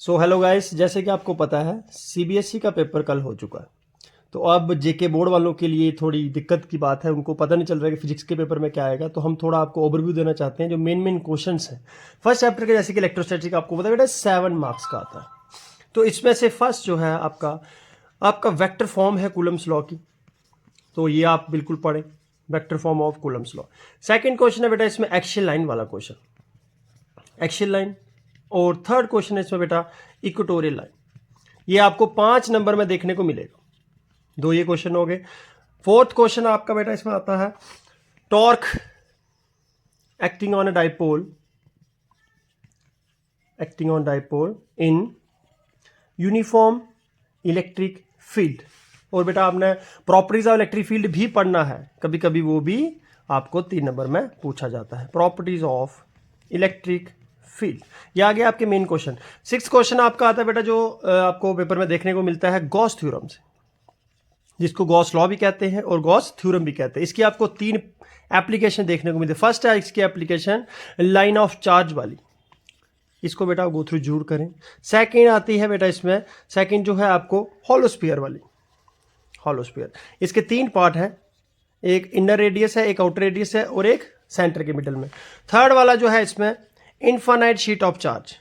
So hello guys, जैसे कि आपको पता है सीबीएसई का पेपर कल हो चुका है। तो अब जेके बोर्ड वालों के लिए थोड़ी दिक्कत की बात है, उनको पता नहीं चल रहा है कि फिजिक्स के पेपर में क्या आएगा। तो हम थोड़ा आपको ओवरव्यू देना चाहते हैं जो मेन क्वेश्चंस हैं फर्स्ट चैप्टर के। जैसे कि इलेक्ट्रोस्टैटिक आपको पता है बेटा 7 मार्क्स का आता है। तो इसमें से फर्स्ट जो है आपका वेक्टर फॉर्म है कूलम्स लॉ की, तो ये आप बिल्कुल पढ़ें, vector form of Coulomb's law. Second question है बेटा इसमें एक्सियल लाइन वाला क्वेश्चन, एक्सियल लाइन। और थर्ड क्वेश्चन है इसमें बेटा इक्वेटोरियल लाइन। ये आपको 5 नंबर में देखने को मिलेगा। दो ये क्वेश्चन हो गए। फोर्थ क्वेश्चन आपका बेटा इसमें आता है torque acting on a dipole in uniform electric field. और बेटा आपने प्रॉपर्टीज ऑफ इलेक्ट्रिक फील्ड भी पढ़ना है, कभी कभी वो भी आपको 3 नंबर में पूछा जाता है, प्रॉपर्टीज ऑफ इलेक्ट्रिक फील्ड। ये आ गया आपके मेन क्वेश्चन। सिक्स क्वेश्चन आपका आता है बेटा जो आपको पेपर में देखने को मिलता है गॉस थ्योरम से, जिसको गॉस लॉ भी कहते हैं और गॉस थ्योरम भी कहते हैं। इसकी आपको 3 एप्लीकेशन देखने को मिलती है। फर्स्ट है इसकी एप्लीकेशन लाइन ऑफ चार्ज वाली, इसको बेटा गो थ्रू जरूर करें। सेकंड आती है बेटा इसमें, सेकंड जो है आपको हॉलोस्फीयर वाली, हॉलोस्फीयर। इसके 3 पार्ट हैं, एक इनर रेडियस है, एक आउटर रेडियस है और एक सेंटर के मिडल में। थर्ड वाला जो है इसमें इनफाइनाइट शीट ऑफ चार्ज,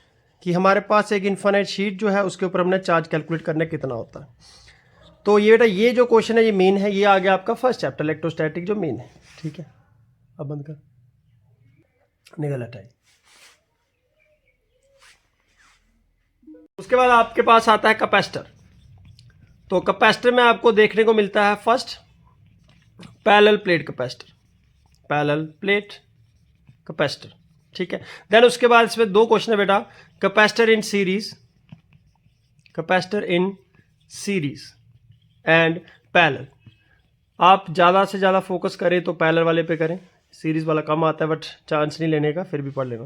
कि हमारे पास एक इनफाइनाइट शीट जो है उसके ऊपर हमने चार्ज कैलकुलेट करना कितना होता है। तो ये बेटा ये जो क्वेश्चन है ये मेन है, ये आ गया आपका फर्स्ट चैप्टर इलेक्ट्रोस्टैटिक जो मेन है। ठीक है, अब बंद कर, निकल हटाई। उसके बाद आपके पास आता है कैपेसिटर। तो कैपेसिटर में आपको देखने को मिलता है first parallel plate capacitor, parallel plate capacitor. ठीक है, देन उसके बाद इसमें 2 क्वेश्चन है बेटा, capacitor in series, capacitor in series and parallel. आप ज़्यादा से ज़्यादा फोकस करें तो पैरेलल वाले पे करें, सीरीज वाला कम आता है बट चांस नहीं लेने का, फिर भी पढ़ लेना।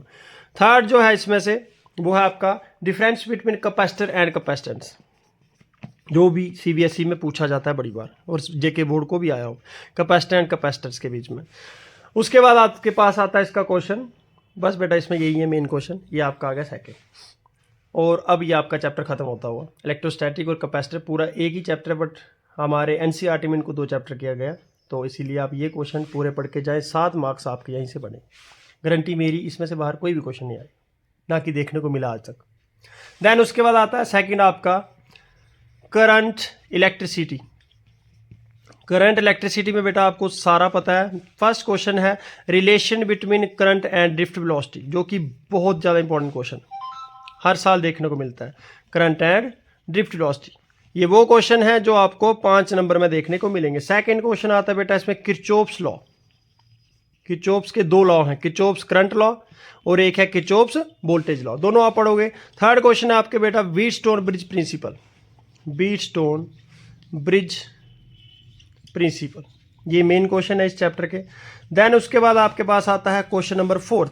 थर्ड जो है इसमें से वो है आपका difference between capacitor and capacitance, जो भी सीबीएसई में पूछा जाता है बड़ी बार और जेके बोर्ड को भी आया हो, कैपेसिटर एंड कैपेसिटर्स के बीच में। उसके बाद आपके पास आता है इसका क्वेश्चन, बस बेटा इसमें यही है मेन क्वेश्चन, ये आपका आ गया सेकेंड। और अब ये आपका चैप्टर खत्म होता हुआ, इलेक्ट्रोस्टैटिक और कैपेसिटर पूरा एक ही चैप्टर, बट हमारे एनसीईआरटी में इनको 2 चैप्टर किया गया, तो इसीलिए आप ये क्वेश्चन पूरे पढ़ के जाए, 7 मार्क्स आपके यहीं से बने, गारंटी मेरी, इसमें से बाहर कोई भी क्वेश्चन नहीं आए, ना कि देखने को मिला आज तक। देन उसके बाद आता है सेकंड आपका करंट इलेक्ट्रिसिटी। करंट इलेक्ट्रिसिटी में बेटा आपको सारा पता है। फर्स्ट क्वेश्चन है relation between current and drift velocity, जो कि बहुत ज़्यादा इंपॉर्टेंट क्वेश्चन हर साल देखने को मिलता है, करंट एंड ड्रिफ्ट वेलोसिटी। ये वो क्वेश्चन है जो आपको 5 नंबर में देखने को मिलेंगे। सेकंड क्वेश्चन आता है बेटा इसमें किरचॉफ्स लॉ, किरचॉफ्स के 2 लॉ हैं, किरचॉफ्स करंट लॉ और एक है किरचॉफ्स वोल्टेज लॉ, दोनों आप पढ़ोगे। थर्ड क्वेश्चन है आपके बेटा Wheatstone bridge principle, Wheatstone bridge principle, ये मेन क्वेश्चन है इस चैप्टर के। देन उसके बाद आपके पास आता है क्वेश्चन नंबर 4,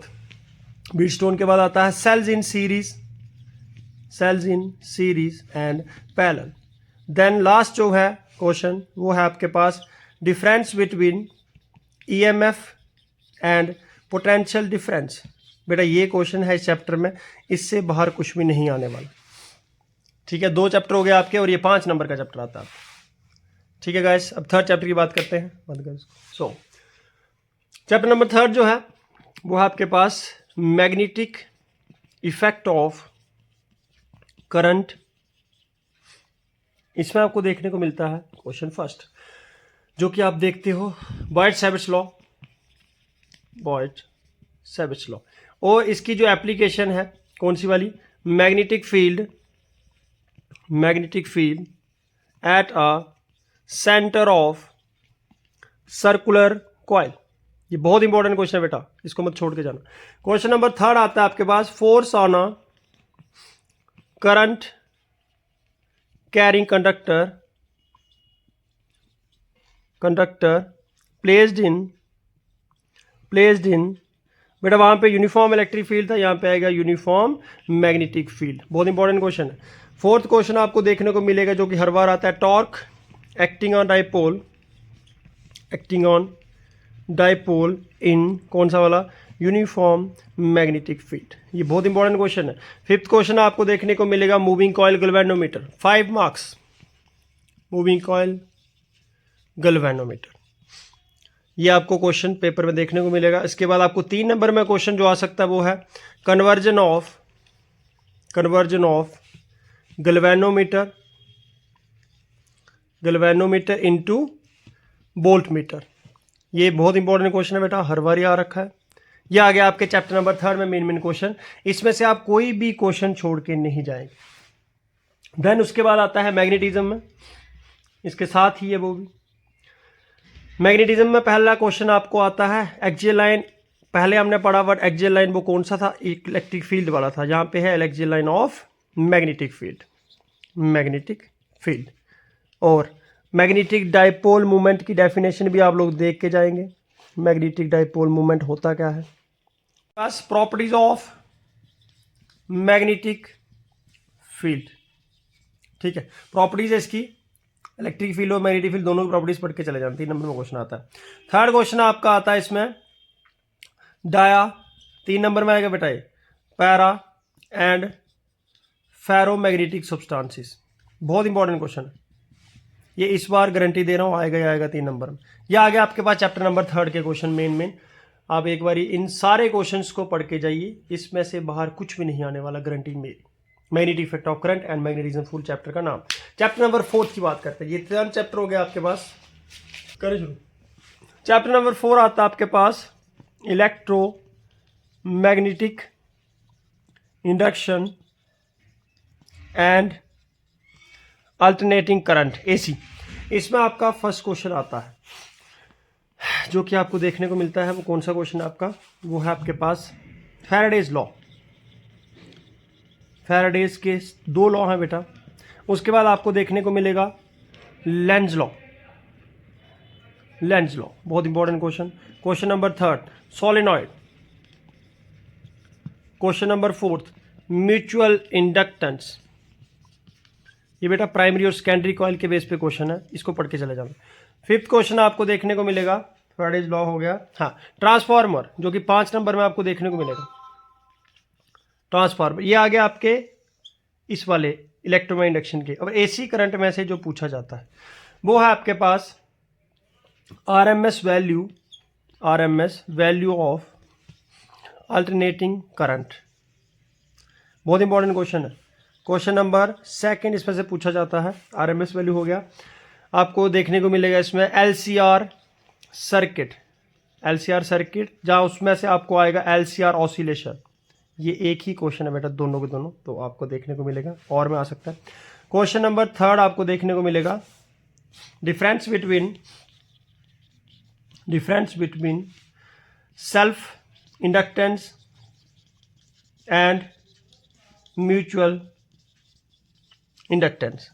व्हीटस्टोन के बाद आता है cells in series, cells in series and parallel. Then last जो है क्वेश्चन वो है आपके पास difference between EMF and potential difference. बेटा ये क्वेश्चन है इस चैप्टर में, इससे बाहर कुछ भी नहीं आने वाला। ठीक है, 2 चैप्टर हो गए आपके और ये 5 नंबर का चैप्टर आता है। ठीक है गाइस, अब थर्ड चैप्टर की बात करते हैं, बंद कर इसको। सो चैप्टर नंबर 3 जो है वो है आपके पास मैग्नेटिक इफेक्ट ऑफ करंट। इसमें आपको देखने को मिलता है क्वेश्चन फर्स्ट, जो कि आप देखते हो बॉयड-सैविच लॉ, बॉयड-सैविच लॉ। और इसकी जो एप्लीकेशन है कौन सी वाली, magnetic field at a centre of circular coil. ये बहुत इंपॉर्टेंट क्वेश्चन है बेटा, इसको मत छोड़ के जाना। क्वेश्चन नंबर 3 आता है आपके पास force on a current carrying conductor placed in बेटा, वहां पे यूनिफॉर्म इलेक्ट्रिक फील्ड था, यहां पे आएगा यूनिफॉर्म मैग्नेटिक फील्ड। बहुत इंपॉर्टेंट क्वेश्चन है। फोर्थ क्वेश्चन आपको देखने को मिलेगा जो कि हर बार आता है, टॉर्क एक्टिंग ऑन डाइपोल इन कौन सा वाला, यूनिफॉर्म मैग्नेटिक फील्ड। ये बहुत इंपॉर्टेंट क्वेश्चन है। फिफ्थ क्वेश्चन आपको देखने को मिलेगा moving coil galvanometer, 5 marks, moving coil galvanometer. ये आपको क्वेश्चन पेपर में देखने को मिलेगा। इसके बाद आपको 3 नंबर में क्वेश्चन जो आ सकता है वो है conversion of galvanometer into volt meter. ये बहुत इंपॉर्टेंट क्वेश्चन है बेटा, हर बार ही आ रखा है। ये आ गया आपके चैप्टर नंबर 3 में मेन क्वेश्चन। इसमें से आप कोई भी क्वेश्चन छोड़ के नहीं जाएंगे। देन उसके बाद आता है मैग्नेटिज्म में, इसके साथ ही है वो भी। मैग्नेटिज्म में पहला क्वेश्चन आपको आता है एक्सियल लाइन। पहले हमने पढ़ा वर्ड एक्सियल लाइन, वो कौन सा था? इलेक्ट्रिक फील्ड वाला था। यहाँ पे है axial line of magnetic field. और मैग्नेटिक डाइपोल मूवमेंट की डेफिनेशन भी आप लोग देख के जाएंगे। मैग्नेटिक डाइपोल मूवमेंट होता क्या है? बस प्रॉपर्टीज ऑफ मैग्नेटिक फील्ड, ठीक है। प्रॉपर्टीज है इसकी, इलेक्ट्रिक फील्ड और मैग्नेटिक फील्ड दोनों की प्रॉपर्टीज पढ़ के चले जाते हैं। 3 नंबर में क्वेश्चन आता है। थर्ड क्वेश्चन आपका आता है इसमें डाया, 3 नंबर में आएगा बेटा ये, पैरा एंड फेरोमैग्नेटिक सब्सटेंसेस। बहुत इंपॉर्टेंट क्वेश्चन है ये, इस बार गारंटी दे रहा हूँ आएगा ही आएगा 3 नंबर में। ये आ गया आपके पास चैप्टर नंबर 3 के क्वेश्चन मेन। आप एक बार इन सारे क्वेश्चंस को पढ़ के जाइए, इसमें से बाहर कुछ भी नहीं आने वाला, गारंटी मेरी। Magnetic effect of current and magnetism, full chapter का नाम। चैप्टर नंबर 4 की बात करते हैं। ये 3 चैप्टर हो गया आपके पास, करें शुरू। चैप्टर नंबर 4 आता है आपके पास electromagnetic induction and alternating current, AC. इसमें आपका फर्स्ट क्वेश्चन आता है जो कि आपको देखने को मिलता है। वो कौन सा क्वेश्चन है आपका? वो है आपके पास फैराडेज लॉ। फैराडेज के 2 लॉ हैं बेटा। उसके बाद आपको देखने को मिलेगा लेंज लॉ, बहुत important question. Question number 3 solenoid. Question number 4 mutual inductance. ये बेटा प्राइमरी और सेकेंडरी कॉइल के बेस पे क्वेश्चन है, इसको पढ़ के चले जाना। 5th क्वेश्चन आपको देखने को मिलेगा, फैराडेज लॉ हो गया। हाँ, ट्रांसफार्मर, जो कि 5 नंबर में आपको देखने को मिलेगा। ट्रांसफार्मर ये आ गया आपके इस वाले इलेक्ट्रोमैग्नेटिक इंडक्शन के। अब एसी करंट में से जो पूछा जाता है वो है आपके पास RMS value of alternating current. बहुत इंपॉर्टेंट क्वेश्चन है। क्वेश्चन नंबर 2 इसमें से पूछा जाता है। आरएमएस वैल्यू हो गया। आपको देखने को मिलेगा इसमें एलसीआर सर्किट, जहां उसमें से आपको आएगा एलसीआर ऑसिलेशन। ये एक ही क्वेश्चन है बेटा, दोनों के दोनों, तो आपको देखने को मिलेगा और में आ सकता है। क्वेश्चन नंबर 3 आपको देखने को मिलेगा difference between self inductance and mutual inductance.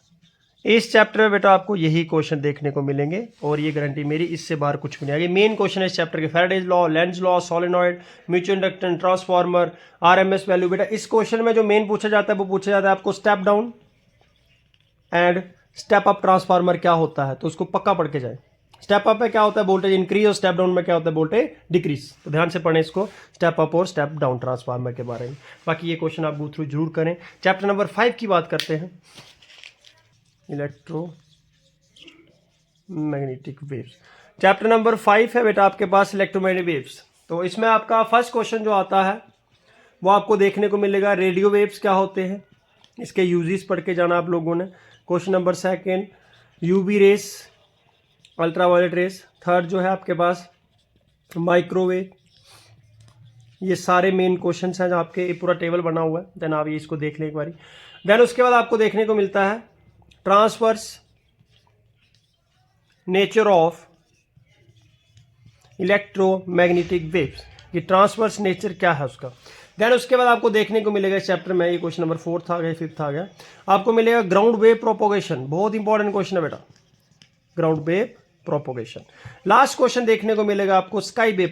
इस चैप्टर में बेटा आपको यही क्वेश्चन देखने को मिलेंगे और ये गारंटी मेरी, इससे बाहर कुछ भी नहीं आएगी। मेन क्वेश्चन है इस चैप्टर के Faraday's law, Lenz law, solenoid, mutual inductance, transformer, RMS value. बेटा इस क्वेश्चन में जो मेन पूछा जाता है वो पूछा जाता है आपको step down and step up transformer क्या होता है, तो उसको पक्का पढ़ के जाए। स्टेप अप में क्या होता है? वोल्टेज इंक्रीज, और स्टेप डाउन में क्या होता है? Voltage decrease. तो ध्यान से पढ़ें इसको, स्टेप अप और स्टेप डाउन ट्रांसफार्मर के बारे में। बाकी ये क्वेश्चन आप गो थ्रू जरूर करें। चैप्टर नंबर 5 की बात करते हैं, इलेक्ट्रोमैग्नेटिक वेव्स। चैप्टर नंबर 5 है बेटा आपके पास इलेक्ट्रोमैग्नेटिक वेव्स। तो इसमें आपका फर्स्ट क्वेश्चन जो आता है वो आपको देखने को मिलेगा रेडियो वेव्स क्या होते हैं, इसके यूजेस पढ़ के जाना आप लोगों ने। Question number 2 UV rays, ultraviolet rays. 3rd जो है आपके पास माइक्रोवेव। ये सारे मेन क्वेश्चंस हैं जो आपके, ये पूरा टेबल बना हुआ है। देन आप ये इसको देख लें एक बारी। देन उसके बाद आपको देखने को मिलता है transverse nature of electromagnetic waves. ये ट्रांसवर्स नेचर क्या है उसका। देन उसके बाद आपको देखने को मिलेगा इस चैप्टर में, ये क्वेश्चन नंबर 4 आ गया, 5th आ गया, आपको मिलेगा ग्राउंड वेव प्रोपोगेशन। बहुत इंपॉर्टेंट क्वेश्चन है बेटा, ground wave propagation. Last question देखने को मिलेगा आपको स्काई वेव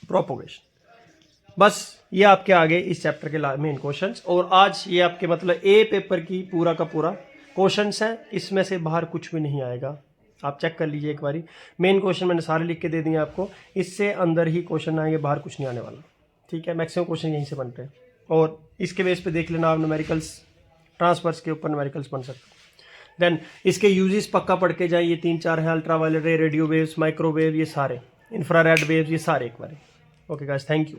प्रोपोगेशन। बस ये आपके आगे इस चैप्टर के मेन क्वेश्चंस। और आज ये आपके मतलब ए पेपर की पूरा का पूरा क्वेश्चंस है, इसमें से बाहर कुछ भी नहीं आएगा। आप चेक कर लीजिए एक बारी। मेन क्वेश्चन मैंने सारे लिख के दे दिए आपको, इससे अंदर ही क्वेश्चन आएंगे, बाहर कुछ नहीं आने वाला, ठीक है। मैक्सिमम क्वेश्चन यहीं से बनते हैं और इसके बेस पे देख लेना आप न्यूमेरिकल्स, ट्रांसफर्स के ऊपर न्यूमेरिकल्स बन सकते हैं। देन इसके यूजेस पक्का पढ़ के जाए, ये 3-4 हैं, ultra violet ray, radio waves, microwave, ये सारे, इंफ्रारेड वेव्स, ये सारे एक बार। Okay guys, thank you.